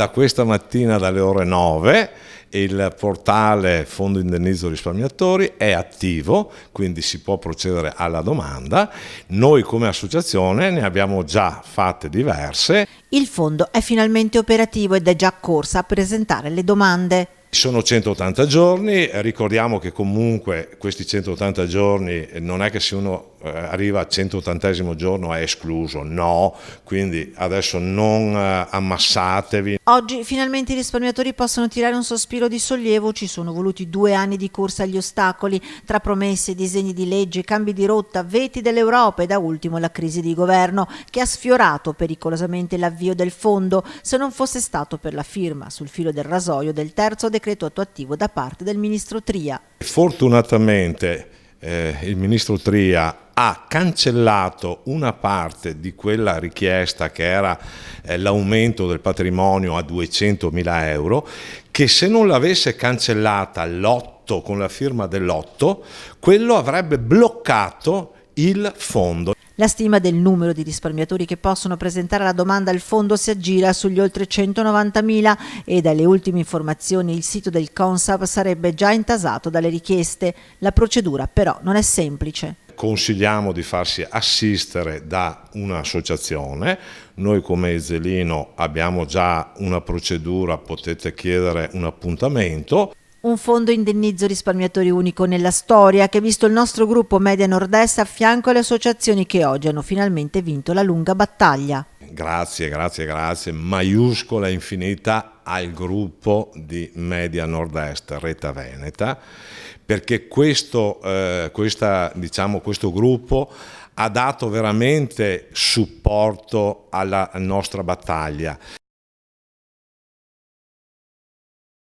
Da questa mattina dalle ore 9 il portale Fondo Indennizzo Risparmiatori è attivo, quindi si può procedere alla domanda. Noi come associazione ne abbiamo già fatte diverse. Il fondo è finalmente operativo ed è già corsa a presentare le domande. Sono 180 giorni, ricordiamo che comunque questi 180 giorni non è che se uno arriva al 180° giorno è escluso, no, quindi adesso non ammassatevi. Oggi finalmente i risparmiatori possono tirare un sospiro di sollievo, ci sono voluti 2 anni di corsa agli ostacoli, tra promesse, disegni di legge, cambi di rotta, veti dell'Europa e da ultimo la crisi di governo che ha sfiorato pericolosamente l'avvio del fondo, se non fosse stato per la firma sul filo del rasoio del terzo decreto attuativo da parte del ministro Tria. Fortunatamente il ministro Tria ha cancellato una parte di quella richiesta che era l'aumento del patrimonio a 200.000 euro, che se non l'avesse cancellata l'8 con la firma dell'8, quello avrebbe bloccato il fondo. La stima del numero di risparmiatori che possono presentare la domanda al fondo si aggira sugli oltre 190.000 e dalle ultime informazioni il sito del Consap sarebbe già intasato dalle richieste. La procedura però non è semplice. Consigliamo di farsi assistere da un'associazione. Noi come Ezzelino abbiamo già una procedura, potete chiedere un appuntamento. Un fondo indennizzo risparmiatori unico nella storia che ha visto il nostro gruppo Media Nord-Est a fianco alle associazioni che oggi hanno finalmente vinto la lunga battaglia. Grazie, maiuscola e infinita al gruppo di Media Nord-Est Rete Veneta, perché questo gruppo ha dato veramente supporto alla nostra battaglia.